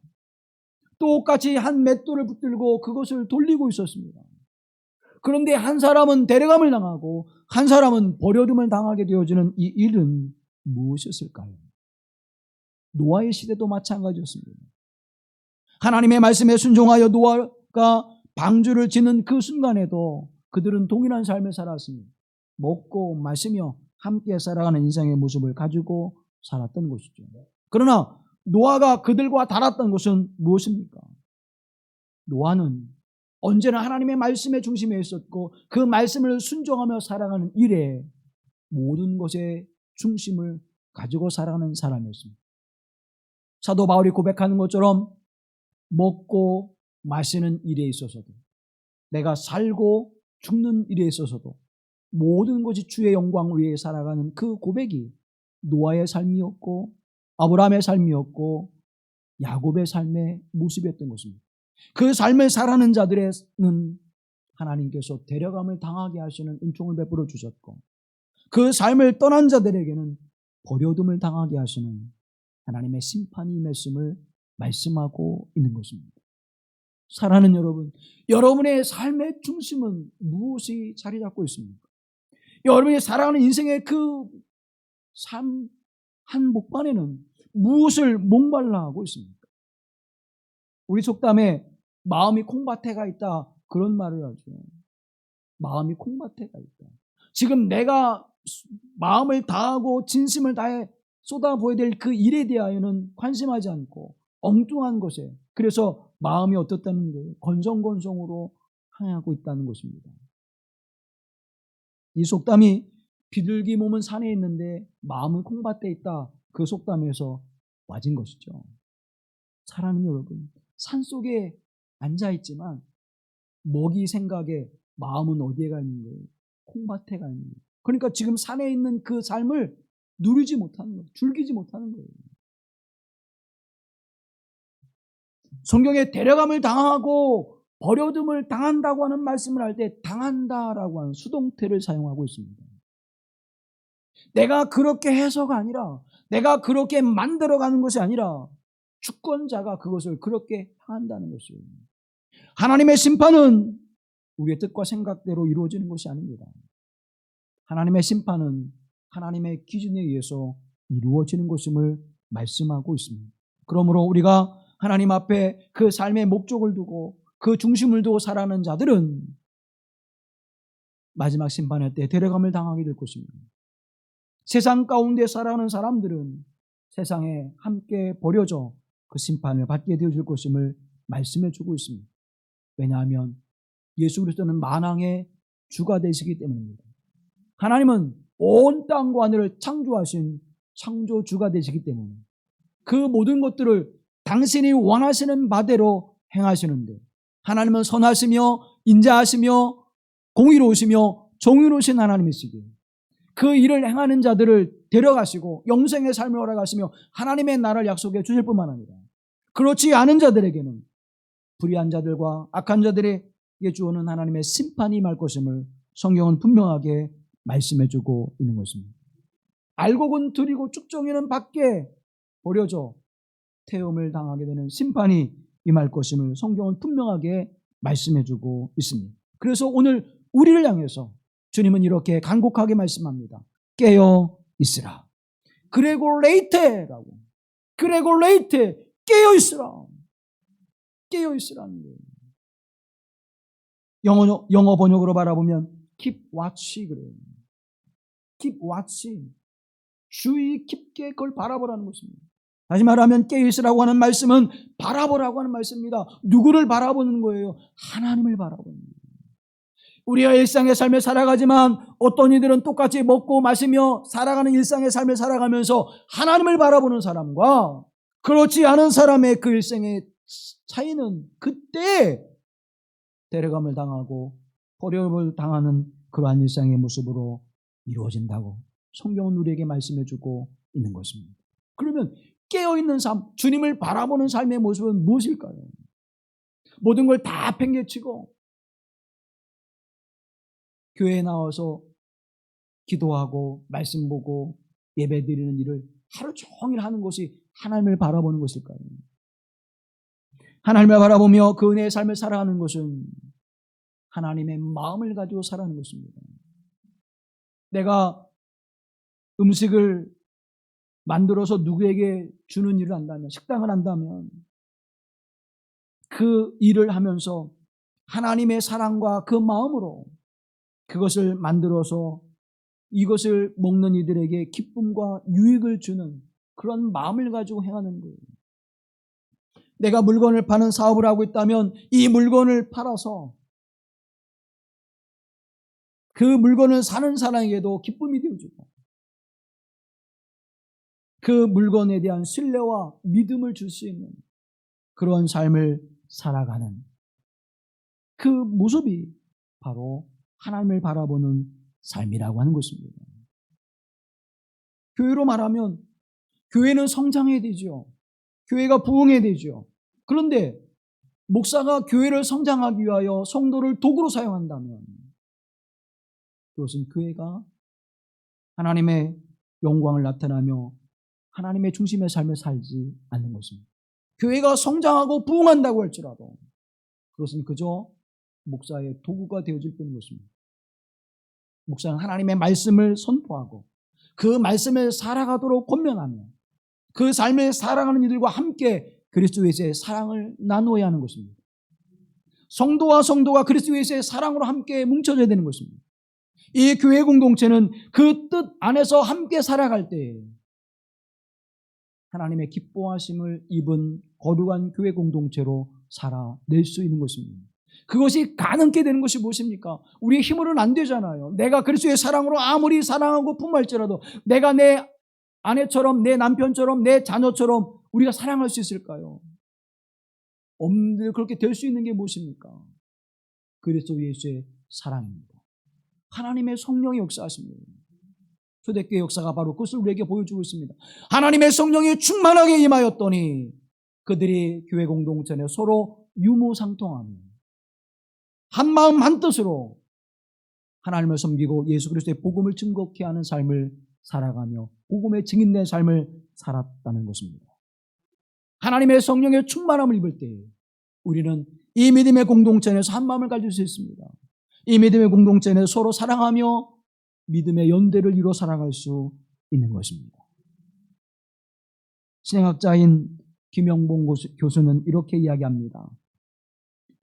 똑같이 한 맷돌을 붙들고 그것을 돌리고 있었습니다. 그런데 한 사람은 데려감을 당하고 한 사람은 버려둠을 당하게 되어지는 이 일은 무엇이었을까요? 노아의 시대도 마찬가지였습니다. 하나님의 말씀에 순종하여 노아가 방주를 짓는 그 순간에도 그들은 동일한 삶을 살았습니다. 먹고 마시며 함께 살아가는 인생의 모습을 가지고 살았던 것이죠. 그러나 노아가 그들과 달랐던 것은 무엇입니까? 노아는 언제나 하나님의 말씀의 중심에 있었고 그 말씀을 순종하며 살아가는 일에 모든 것의 중심을 가지고 살아가는 사람이었습니다. 사도 바울이 고백하는 것처럼 먹고 마시는 일에 있어서도 내가 살고 죽는 일에 있어서도 모든 것이 주의 영광을 위해 살아가는 그 고백이 노아의 삶이었고 아브라함의 삶이었고 야곱의 삶의 모습이었던 것입니다. 그 삶을 살아가는 자들에는 하나님께서 데려감을 당하게 하시는 은총을 베풀어 주셨고 그 삶을 떠난 자들에게는 버려둠을 당하게 하시는 하나님의 심판이 임했음을 말씀하고 있는 것입니다. 사랑하는 여러분, 여러분의 삶의 중심은 무엇이 자리 잡고 있습니까? 여러분이 살아가는 인생의 그 삶 한복판에는 무엇을 목말라 하고 있습니까? 우리 속담에 마음이 콩밭에가 있다 그런 말을 하죠. 마음이 콩밭에가 있다. 지금 내가 마음을 다하고 진심을 다해 쏟아부어야 될 그 일에 대하여는 관심하지 않고 엉뚱한 것에 그래서 마음이 어떻다는 거예요? 건성건성으로 향하고 있다는 것입니다. 이 속담이 비둘기 몸은 산에 있는데 마음은 콩밭에 있다. 그 속담에서 와진 것이죠. 사랑하는 여러분, 산속에 앉아있지만 먹이 생각에 마음은 어디에 가 있는 거예요? 콩밭에 가 있는 거예요. 그러니까 지금 산에 있는 그 삶을 누리지 못하는 거예요. 즐기지 못하는 거예요. 성경에 데려감을 당하고 버려둠을 당한다고 하는 말씀을 할 때 당한다라고 하는 수동태를 사용하고 있습니다. 내가 그렇게 해서가 아니라 내가 그렇게 만들어가는 것이 아니라 주권자가 그것을 그렇게 향한다는 것이에요. 하나님의 심판은 우리의 뜻과 생각대로 이루어지는 것이 아닙니다. 하나님의 심판은 하나님의 기준에 의해서 이루어지는 것임을 말씀하고 있습니다. 그러므로 우리가 하나님 앞에 그 삶의 목적을 두고 그 중심을 두고 살아가는 자들은 마지막 심판할 때 데려감을 당하게 될 것입니다. 세상 가운데 살아가는 사람들은 세상에 함께 버려져 그 심판을 받게 되어질 것임을 말씀해 주고 있습니다. 왜냐하면 예수 그리스도는 만왕의 주가 되시기 때문입니다. 하나님은 온 땅과 하늘을 창조하신 창조주가 되시기 때문에 그 모든 것들을 당신이 원하시는 바대로 행하시는데, 하나님은 선하시며 인자하시며 공의로우시며 정의로우신 하나님이시기에 그 일을 행하는 자들을 데려가시고 영생의 삶을 허락하시며 하나님의 나라를 약속해 주실 뿐만 아니라 그렇지 않은 자들에게는, 불의한 자들과 악한 자들에게 주어는 하나님의 심판이 임할 것임을 성경은 분명하게 말씀해 주고 있는 것입니다. 알곡은 들이고 쭉정이는 밖에 버려져 태움을 당하게 되는 심판이 임할 것임을 성경은 분명하게 말씀해 주고 있습니다. 그래서 오늘 우리를 향해서 주님은 이렇게 간곡하게 말씀합니다. 깨어 있으라. 그레골레이테라고. 그레골레이테, 깨어 있으라. 깨어 있으라는 거예요. 영어 번역으로 바라보면 keep watch 그래요. keep watch. 주의 깊게 그걸 바라보라는 것입니다. 다시 말하면 깨어 있으라고 하는 말씀은 바라보라고 하는 말씀입니다. 누구를 바라보는 거예요? 하나님을 바라보는 거예요. 우리가 일상의 삶을 살아가지만 어떤 이들은 똑같이 먹고 마시며 살아가는 일상의 삶을 살아가면서 하나님을 바라보는 사람과 그렇지 않은 사람의 그 일생의 차이는 그때 데려감을 당하고 버림을 당하는 그러한 일상의 모습으로 이루어진다고 성경은 우리에게 말씀해 주고 있는 것입니다. 그러면 깨어있는 삶, 주님을 바라보는 삶의 모습은 무엇일까요? 모든 걸 다 팽개치고 교회에 나와서 기도하고 말씀 보고 예배 드리는 일을 하루 종일 하는 것이 하나님을 바라보는 것일까요? 하나님을 바라보며 그 은혜의 삶을 살아가는 것은 하나님의 마음을 가지고 살아가는 것입니다. 내가 음식을 만들어서 누구에게 주는 일을 한다면, 식당을 한다면 그 일을 하면서 하나님의 사랑과 그 마음으로 그것을 만들어서 이것을 먹는 이들에게 기쁨과 유익을 주는 그런 마음을 가지고 행하는 거예요. 내가 물건을 파는 사업을 하고 있다면 이 물건을 팔아서 그 물건을 사는 사람에게도 기쁨이 되어주고 그 물건에 대한 신뢰와 믿음을 줄 수 있는 그런 삶을 살아가는 그 모습이 바로 하나님을 바라보는 삶이라고 하는 것입니다. 교회로 말하면 교회는 성장해야 되죠. 교회가 부흥해야 되죠. 그런데 목사가 교회를 성장하기 위하여 성도를 도구로 사용한다면 그것은 교회가 하나님의 영광을 나타나며 하나님의 중심의 삶을 살지 않는 것입니다. 교회가 성장하고 부흥한다고 할지라도 그것은 그저 목사의 도구가 되어질 뿐인 것입니다. 목사는 하나님의 말씀을 선포하고 그 말씀을 살아가도록 권면하며 그 삶을 살아가는 이들과 함께 그리스도 예수의 사랑을 나누어야 하는 것입니다. 성도와 성도가 그리스도 예수의 사랑으로 함께 뭉쳐져야 되는 것입니다. 이 교회 공동체는 그 뜻 안에서 함께 살아갈 때 하나님의 기뻐하심을 입은 거룩한 교회 공동체로 살아낼 수 있는 것입니다. 그것이 가능케 되는 것이 무엇입니까? 우리의 힘으로는 안 되잖아요. 내가 그리스도의 사랑으로 아무리 사랑하고 품할지라도 내가 내 아내처럼 내 남편처럼 내 자녀처럼 우리가 사랑할 수 있을까요? 없는데 그렇게 될 수 있는 게 무엇입니까? 그리스도 예수의 사랑입니다. 하나님의 성령의 역사하십니다. 초대교회 역사가 바로 그것을 우리에게 보여주고 있습니다. 하나님의 성령이 충만하게 임하였더니 그들이 교회 공동체 내 서로 유무상통하며 한마음 한뜻으로 하나님을 섬기고 예수 그리스도의 복음을 증거케 하는 삶을 살아가며 복음의 증인된 삶을 살았다는 것입니다. 하나님의 성령의 충만함을 입을 때 우리는 이 믿음의 공동체 내에서 한마음을 가질 수 있습니다. 이 믿음의 공동체 내에서 서로 사랑하며 믿음의 연대를 이루어 살아갈 수 있는 것입니다. 신행학자인 김영봉 교수는 이렇게 이야기합니다.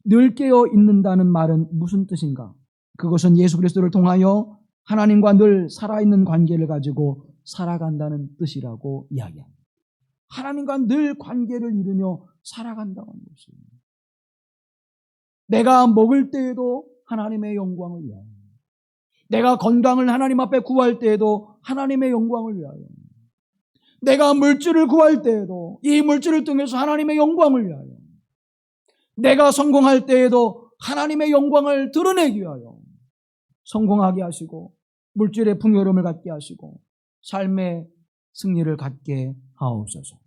늘 깨어 있는다는 말은 무슨 뜻인가? 그것은 예수 그리스도를 통하여 하나님과 늘 살아있는 관계를 가지고 살아간다는 뜻이라고 이야기합니다. 하나님과 늘 관계를 이루며 살아간다는 것이에요. 내가 먹을 때에도 하나님의 영광을 위하여, 내가 건강을 하나님 앞에 구할 때에도 하나님의 영광을 위하여, 내가 물질을 구할 때에도 이 물질을 통해서 하나님의 영광을 위하여, 내가 성공할 때에도 하나님의 영광을 드러내기 위하여 성공하게 하시고 물질의 풍요로움을 갖게 하시고 삶의 승리를 갖게 하옵소서.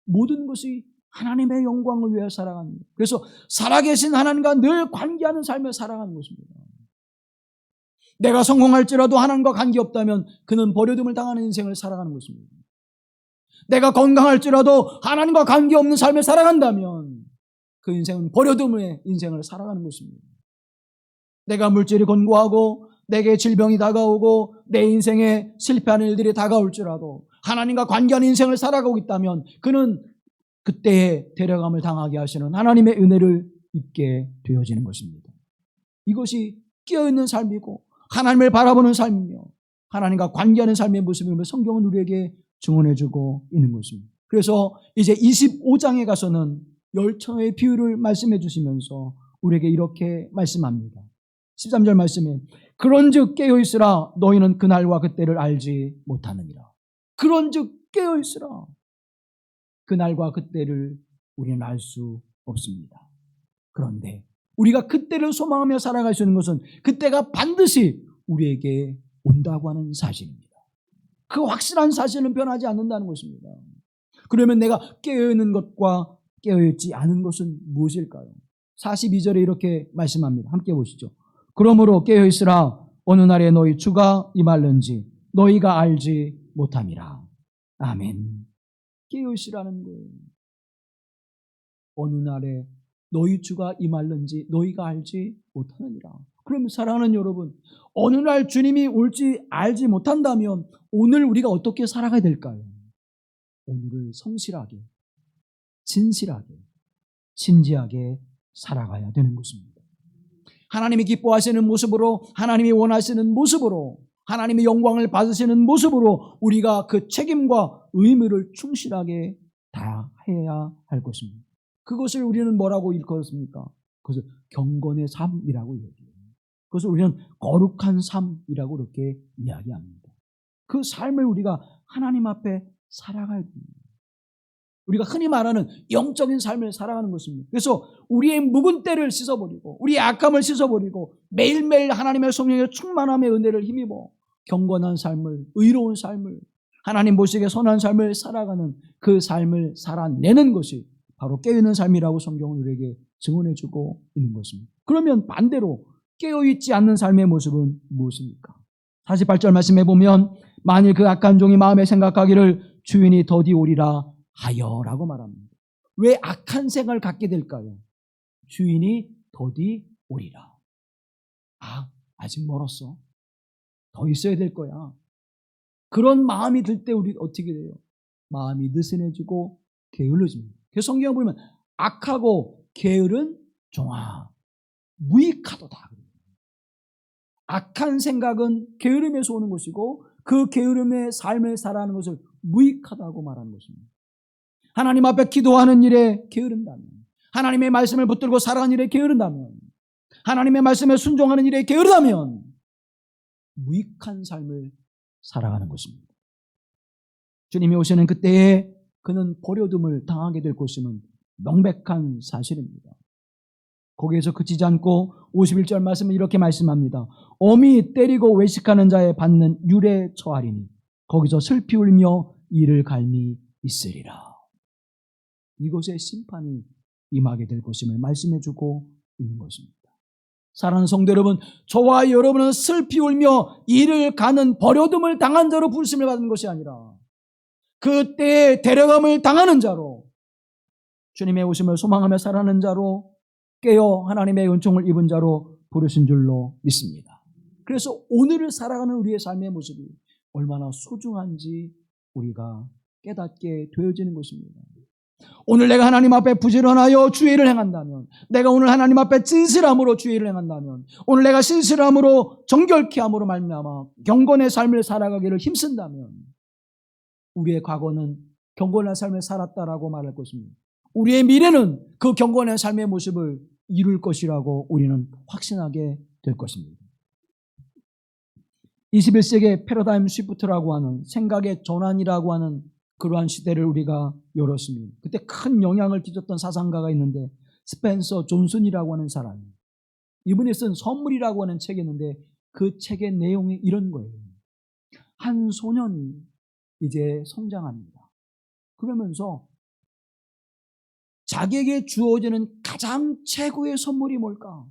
모든 것이 하나님의 영광을 위해 살아갑니다. 그래서 살아계신 하나님과 늘 관계하는 삶을 살아가는 것입니다. 내가 성공할지라도 하나님과 관계없다면 그는 버려둠을 당하는 인생을 살아가는 것입니다. 내가 건강할지라도 하나님과 관계없는 삶을 살아간다면 그 인생은 버려둠의 인생을 살아가는 것입니다. 내가 물질이 권고하고 내게 질병이 다가오고 내 인생에 실패하는 일들이 다가올지라도 하나님과 관계하는 인생을 살아가고 있다면 그는 그때에 데려감을 당하게 하시는 하나님의 은혜를 입게 되어지는 것입니다. 이것이 깨어있는 삶이고 하나님을 바라보는 삶이며 하나님과 관계하는 삶의 모습임을 성경은 우리에게 증언해주고 있는 것입니다. 그래서 이제 25장에 가서는 열처의 비유를 말씀해 주시면서 우리에게 이렇게 말씀합니다. 13절 말씀에 그런즉 깨어있으라 너희는 그날과 그때를 알지 못하느니라. 그런즉 깨어있으라. 그날과 그때를 우리는 알 수 없습니다. 그런데 우리가 그때를 소망하며 살아갈 수 있는 것은 그때가 반드시 우리에게 온다고 하는 사실입니다. 그 확실한 사실은 변하지 않는다는 것입니다. 그러면 내가 깨어있는 것과 깨어있지 않은 것은 무엇일까요? 42절에 이렇게 말씀합니다. 함께 보시죠. 그러므로 깨어있으라 어느 날에 너희 주가 임할는지 너희가 알지 못함이라. 아멘. 깨어있으라는 거예요. 어느 날에 너희 주가 임할는지 너희가 알지 못하느니라. 그러면 사랑하는 여러분, 어느 날 주님이 올지 알지 못한다면 오늘 우리가 어떻게 살아가야 될까요? 오늘을 성실하게, 진실하게, 진지하게 살아가야 되는 것입니다. 하나님이 기뻐하시는 모습으로, 하나님이 원하시는 모습으로, 하나님의 영광을 받으시는 모습으로 우리가 그 책임과 의무를 충실하게 다해야 할 것입니다. 그것을 우리는 뭐라고 일컫습니까? 그것을 경건의 삶이라고 얘기해요. 그것을 우리는 거룩한 삶이라고 그렇게 이야기합니다. 그 삶을 우리가 하나님 앞에 살아가야 됩니다. 우리가 흔히 말하는 영적인 삶을 살아가는 것입니다. 그래서 우리의 묵은 때를 씻어버리고 우리의 악함을 씻어버리고 매일매일 하나님의 성령의 충만함의 은혜를 힘입어 경건한 삶을, 의로운 삶을, 하나님 보시기에 선한 삶을 살아가는 그 삶을 살아내는 것이 바로 깨어있는 삶이라고 성경은 우리에게 증언해주고 있는 것입니다. 그러면 반대로 깨어있지 않는 삶의 모습은 무엇입니까? 48절 말씀해 보면 만일 그 악한 종이 마음에 생각하기를 주인이 더디 오리라 하여라고 말합니다. 왜 악한 생각을 갖게 될까요? 주인이 더디 오리라. 아직 멀었어. 더 있어야 될 거야. 그런 마음이 들 때 우리 어떻게 돼요? 마음이 느슨해지고 게을러집니다. 그래서 성경을 보면 악하고 게으른 종아 무익하도다. 악한 생각은 게으름에서 오는 것이고 그 게으름의 삶을 살아가는 것을 무익하다고 말하는 것입니다. 하나님 앞에 기도하는 일에 게으른다면, 하나님의 말씀을 붙들고 살아가는 일에 게으른다면, 하나님의 말씀에 순종하는 일에 게으르다면 무익한 삶을 살아가는 것입니다. 주님이 오시는 그때에 그는 버려둠을 당하게 될 것임은 명백한 사실입니다. 거기에서 그치지 않고 51절 말씀은 이렇게 말씀합니다. 엄히 때리고 외식하는 자에 받는 율에 처하리니 거기서 슬피 울며 이를 갈미 있으리라. 이곳에 심판이 임하게 될 것임을 말씀해주고 있는 것입니다. 사랑하는 성도 여러분, 저와 여러분은 슬피 울며 이를 가는 버려둠을 당한 자로 부르심을 받는 것이 아니라 그때에 데려감을 당하는 자로, 주님의 오심을 소망하며 살아가는 자로, 깨어 하나님의 은총을 입은 자로 부르신 줄로 믿습니다. 그래서 오늘을 살아가는 우리의 삶의 모습이 얼마나 소중한지 우리가 깨닫게 되어지는 것입니다. 오늘 내가 하나님 앞에 부지런하여 주의 일을 행한다면, 내가 오늘 하나님 앞에 진실함으로 주의 일을 행한다면, 오늘 내가 신실함으로 정결케 함으로 말미암아 경건의 삶을 살아가기를 힘쓴다면, 우리의 과거는 경건한 삶을 살았다라고 말할 것입니다. 우리의 미래는 그 경건의 삶의 모습을 이룰 것이라고 우리는 확신하게 될 것입니다. 21세기의 패러다임 시프트라고 하는 생각의 전환이라고 하는 그러한 시대를 우리가 열었습니다. 그때 큰 영향을 끼쳤던 사상가가 있는데 스펜서 존슨이라고 하는 사람, 이분이 쓴 선물이라고 하는 책이 있는데 그 책의 내용이 이런 거예요. 한 소년이 이제 성장합니다. 그러면서 자기에게 주어지는 가장 최고의 선물이 뭘까?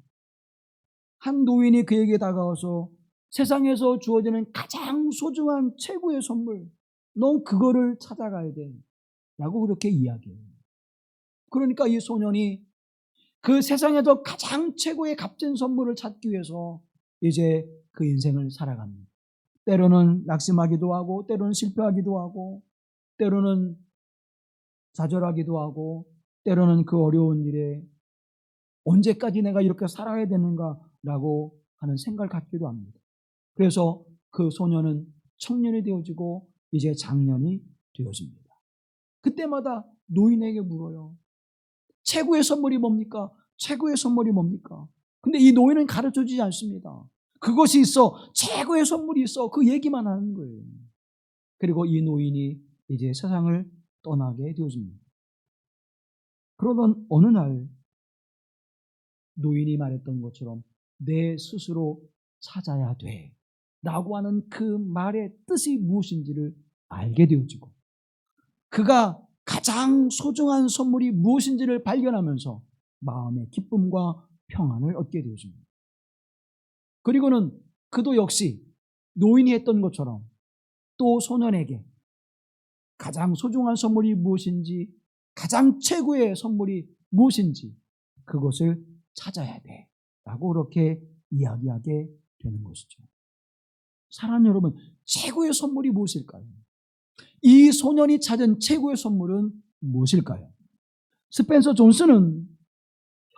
한 노인이 그에게 다가와서 세상에서 주어지는 가장 소중한 최고의 선물, 넌 그거를 찾아가야 돼 라고 그렇게 이야기해요. 그러니까 이 소년이 그 세상에서 가장 최고의 값진 선물을 찾기 위해서 이제 그 인생을 살아갑니다. 때로는 낙심하기도 하고, 때로는 실패하기도 하고, 때로는 좌절하기도 하고, 때로는 그 어려운 일에 언제까지 내가 이렇게 살아야 되는가 라고 하는 생각을 갖기도 합니다. 그래서 그 소년은 청년이 되어지고 이제 장년이 되어집니다. 그때마다 노인에게 물어요. 최고의 선물이 뭡니까? 최고의 선물이 뭡니까? 근데 이 노인은 가르쳐주지 않습니다. 그것이 있어, 최고의 선물이 있어, 그 얘기만 하는 거예요. 그리고 이 노인이 이제 세상을 떠나게 되어집니다. 그러던 어느 날 노인이 말했던 것처럼 내 스스로 찾아야 돼 라고 하는 그 말의 뜻이 무엇인지를 알게 되어지고, 그가 가장 소중한 선물이 무엇인지를 발견하면서 마음의 기쁨과 평안을 얻게 되어집니다. 그리고는 그도 역시 노인이 했던 것처럼 또 소년에게 가장 소중한 선물이 무엇인지, 가장 최고의 선물이 무엇인지 그것을 찾아야 돼 라고 그렇게 이야기하게 되는 것이죠. 사랑하는 여러분, 최고의 선물이 무엇일까요? 이 소년이 찾은 최고의 선물은 무엇일까요? 스펜서 존슨은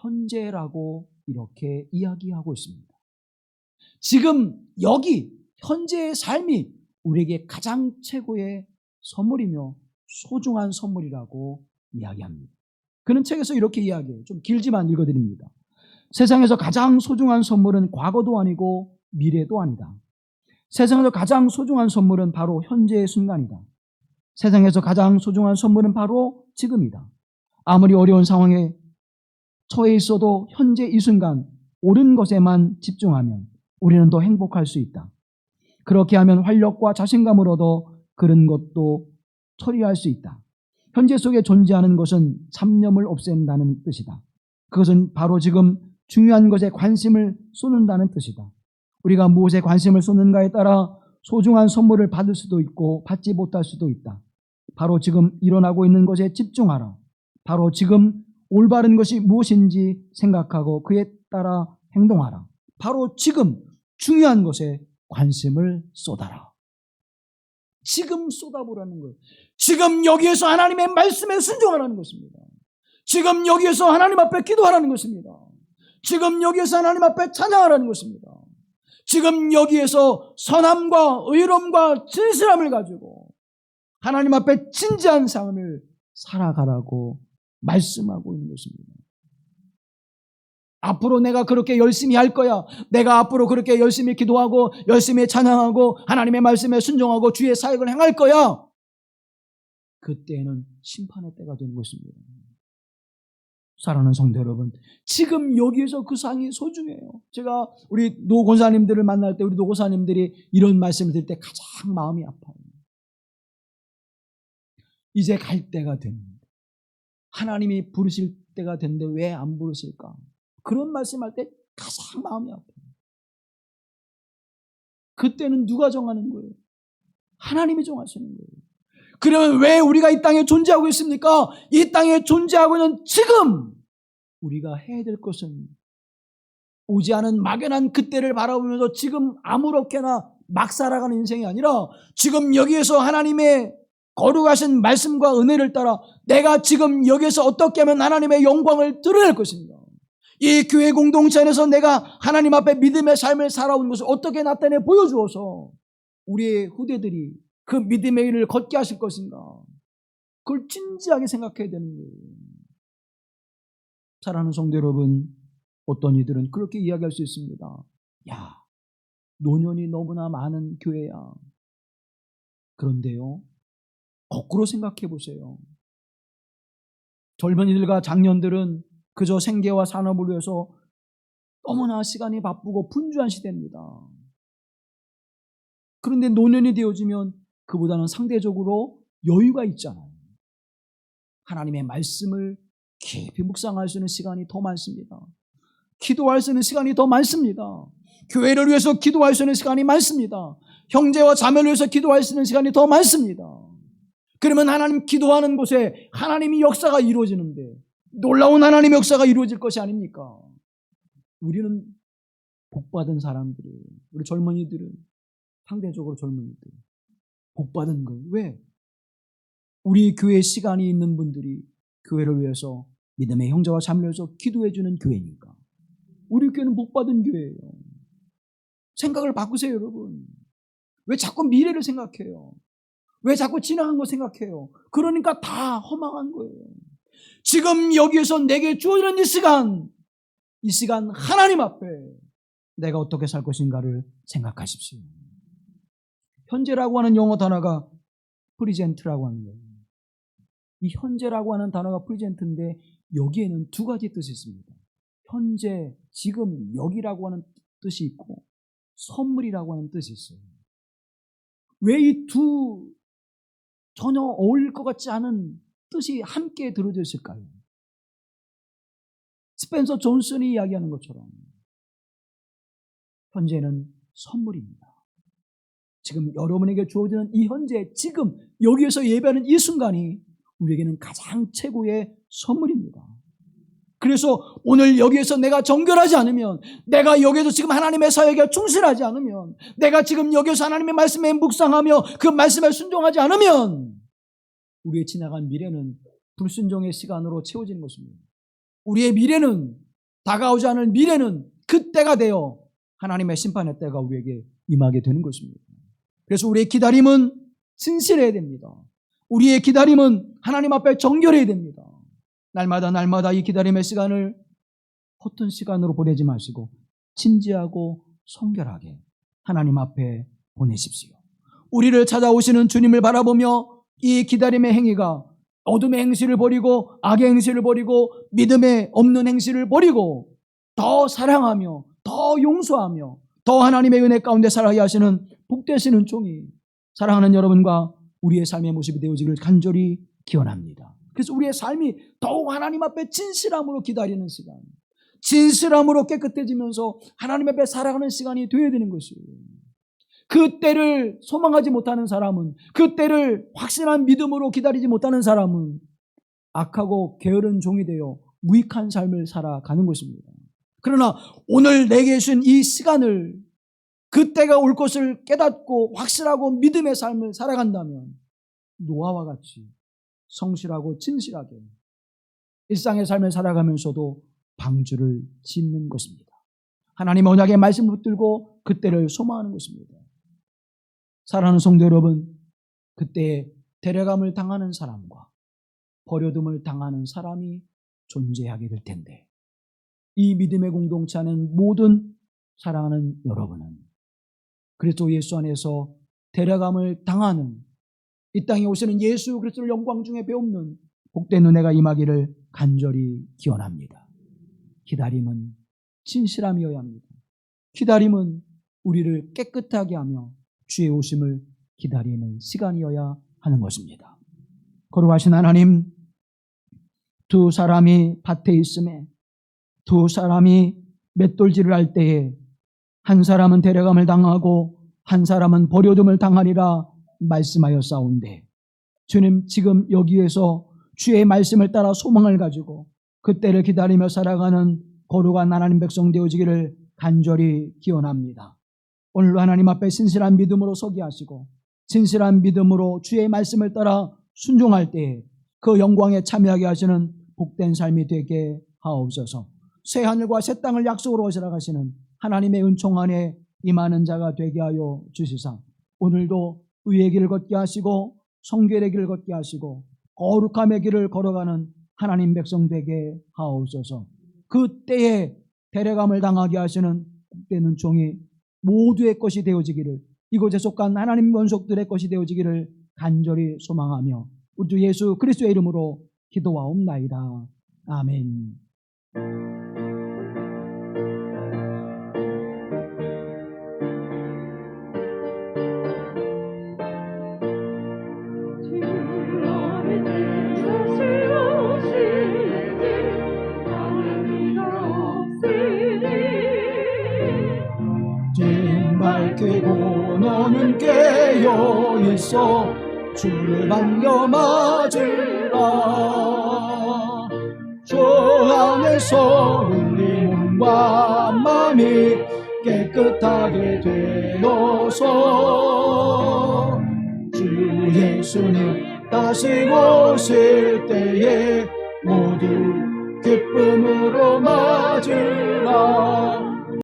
현재라고 이렇게 이야기하고 있습니다. 지금 여기 현재의 삶이 우리에게 가장 최고의 선물이며 소중한 선물이라고 이야기합니다. 그는 책에서 이렇게 이야기해요. 좀 길지만 읽어드립니다. 세상에서 가장 소중한 선물은 과거도 아니고 미래도 아니다. 세상에서 가장 소중한 선물은 바로 현재의 순간이다. 세상에서 가장 소중한 선물은 바로 지금이다. 아무리 어려운 상황에 처해 있어도 현재 이 순간 옳은 것에만 집중하면 우리는 더 행복할 수 있다. 그렇게 하면 활력과 자신감을 얻어 그런 것도 처리할 수 있다. 현재 속에 존재하는 것은 잡념을 없앤다는 뜻이다. 그것은 바로 지금 중요한 것에 관심을 쏟는다는 뜻이다. 우리가 무엇에 관심을 쏟는가에 따라 소중한 선물을 받을 수도 있고 받지 못할 수도 있다. 바로 지금 일어나고 있는 것에 집중하라. 바로 지금 올바른 것이 무엇인지 생각하고 그에 따라 행동하라. 바로 지금 중요한 것에 관심을 쏟아라. 지금 쏟아보라는 거예요. 지금 여기에서 하나님의 말씀에 순종하라는 것입니다. 지금 여기에서 하나님 앞에 기도하라는 것입니다. 지금 여기에서 하나님 앞에 찬양하라는 것입니다. 지금 여기에서 선함과 의로움과 진실함을 가지고 하나님 앞에 진지한 삶을 살아가라고 말씀하고 있는 것입니다. 앞으로 내가 그렇게 열심히 할 거야. 내가 앞으로 그렇게 열심히 기도하고 열심히 찬양하고 하나님의 말씀에 순종하고 주의 사역을 행할 거야. 그때는 심판의 때가 되는 것입니다. 사랑하는 성도 여러분, 지금 여기에서 그 상이 소중해요. 제가 우리 노 권사님들을 만날 때 우리 노 권사님들이 이런 말씀을 들을 때 가장 마음이 아파요. 이제 갈 때가 됩니다. 하나님이 부르실 때가 됐는데 왜 안 부르실까? 그런 말씀할 때 가장 마음이 아파요. 그때는 누가 정하는 거예요? 하나님이 정하시는 거예요. 그러면 왜 우리가 이 땅에 존재하고 있습니까? 이 땅에 존재하고 있는 지금 우리가 해야 될 것은 오지 않은 막연한 그때를 바라보면서 지금 아무렇게나 막 살아가는 인생이 아니라 지금 여기에서 하나님의 거룩하신 말씀과 은혜를 따라 내가 지금 여기서 어떻게 하면 하나님의 영광을 드러낼 것인가, 이 교회 공동체 안에서 내가 하나님 앞에 믿음의 삶을 살아온 것을 어떻게 나타내 보여주어서 우리의 후대들이 그 믿음의 일을 걷게 하실 것인가, 그걸 진지하게 생각해야 되는 거예요. 사랑하는 성도 여러분, 어떤 이들은 그렇게 이야기할 수 있습니다. 야, 노년이 너무나 많은 교회야. 그런데요, 거꾸로 생각해 보세요. 젊은이들과 장년들은 그저 생계와 산업을 위해서 너무나 시간이 바쁘고 분주한 시대입니다. 그런데 노년이 되어지면 그보다는 상대적으로 여유가 있잖아요. 하나님의 말씀을 깊이 묵상할 수 있는 시간이 더 많습니다. 기도할 수 있는 시간이 더 많습니다. 교회를 위해서 기도할 수 있는 시간이 많습니다. 형제와 자매를 위해서 기도할 수 있는 시간이 더 많습니다. 그러면 하나님 기도하는 곳에 하나님의 역사가 이루어지는데, 놀라운 하나님의 역사가 이루어질 것이 아닙니까? 우리는 복받은 사람들이에요. 우리 젊은이들은, 상대적으로 젊은이들 복받은 거예요. 왜? 우리 교회 시간이 있는 분들이 교회를 위해서, 믿음의 형제와 자매를 위해서 기도해 주는 교회니까. 우리 교회는 복받은 교회예요. 생각을 바꾸세요, 여러분. 왜 자꾸 미래를 생각해요? 왜 자꾸 지나간 거 생각해요? 그러니까 다 허망한 거예요. 지금 여기에서 내게 주어지는 이 시간 하나님 앞에 내가 어떻게 살 것인가를 생각하십시오. 현재라고 하는 영어 단어가 프리젠트라고 하는 거예요. 이 현재라고 하는 단어가 프리젠트인데 여기에는 두 가지 뜻이 있습니다. 현재, 지금, 여기라고 하는 뜻이 있고 선물이라고 하는 뜻이 있어요. 왜 이 두 전혀 어울릴 것 같지 않은 뜻이 함께 들어져 있을까요? 스펜서 존슨이 이야기하는 것처럼 현재는 선물입니다. 지금 여러분에게 주어지는 이 현재, 지금 여기에서 예배하는 이 순간이 우리에게는 가장 최고의 선물입니다. 그래서 오늘 여기에서 내가 정결하지 않으면, 내가 여기에서 지금 하나님의 사역에 충실하지 않으면, 내가 지금 여기에서 하나님의 말씀에 묵상하며 그 말씀에 순종하지 않으면 우리의 지나간 미래는 불순종의 시간으로 채워지는 것입니다. 우리의 미래는, 다가오지 않을 미래는 그때가 되어 하나님의 심판의 때가 우리에게 임하게 되는 것입니다. 그래서 우리의 기다림은 진실해야 됩니다. 우리의 기다림은 하나님 앞에 정결해야 됩니다. 날마다 이 기다림의 시간을 허튼 시간으로 보내지 마시고 진지하고 성결하게 하나님 앞에 보내십시오. 우리를 찾아오시는 주님을 바라보며 이 기다림의 행위가 어둠의 행실을 버리고 악의 행실을 버리고 믿음의 없는 행실을 버리고 더 사랑하며 더 용서하며 더 하나님의 은혜 가운데 살아가게 하시는 복되시는 종이 사랑하는 여러분과 우리의 삶의 모습이 되어지기를 간절히 기원합니다. 그래서 우리의 삶이 더욱 하나님 앞에 진실함으로 기다리는 시간, 진실함으로 깨끗해지면서 하나님 앞에 살아가는 시간이 되어야 되는 것이에요. 그 때를 소망하지 못하는 사람은, 그 때를 확실한 믿음으로 기다리지 못하는 사람은 악하고 게으른 종이 되어 무익한 삶을 살아가는 것입니다. 그러나 오늘 내게 주신 이 시간을, 그때가 올 것을 깨닫고 확실하고 믿음의 삶을 살아간다면 노아와 같이 성실하고 진실하게 일상의 삶을 살아가면서도 방주를 짓는 것입니다. 하나님의 언약의 말씀을 붙들고 그때를 소망하는 것입니다. 사랑하는 성도 여러분, 그때 데려감을 당하는 사람과 버려둠을 당하는 사람이 존재하게 될 텐데, 이 믿음의 공동체 안에는 모든 사랑하는 여러분은 그리스도 예수 안에서 데려감을 당하는, 이 땅에 오시는 예수 그리스도를 영광 중에 배우는 복된 은혜가 임하기를 간절히 기원합니다. 기다림은 진실함이어야 합니다. 기다림은 우리를 깨끗하게 하며 주의 오심을 기다리는 시간이어야 하는 것입니다. 거룩하신 하나님, 두 사람이 밭에 있음에 두 사람이 맷돌질을 할 때에 한 사람은 데려감을 당하고 한 사람은 버려둠을 당하리라 말씀하였사온데, 주님, 지금 여기에서 주의 말씀을 따라 소망을 가지고 그때를 기다리며 살아가는 거룩한 하나님 백성 되어지기를 간절히 기원합니다. 오늘도 하나님 앞에 신실한 믿음으로 서게 하시고 진실한 믿음으로 주의 말씀을 따라 순종할 때에 그 영광에 참여하게 하시는 복된 삶이 되게 하옵소서. 새 하늘과 새 땅을 약속으로 허락하시는 하나님의 은총 안에 임하는 자가 되게 하여 주시사 오늘도 의의 길을 걷게 하시고 성결의 길을 걷게 하시고 거룩함의 길을 걸어가는 하나님 백성 되게 하옵소서. 그 때에 데려감을 당하게 하시는 복된 은총이 모두의 것이 되어지기를, 이곳에 속한 하나님 권속들의 것이 되어지기를 간절히 소망하며 우리 주 예수 그리스도의 이름으로 기도하옵나이다. 아멘. 밝히고 너는 깨어있어 주를 반겨 맞으라. 주 안에서 우리 몸과 마음이 깨끗하게 되어서 주 예수님 다시 오실 때에 모두 기쁨으로 맞으라.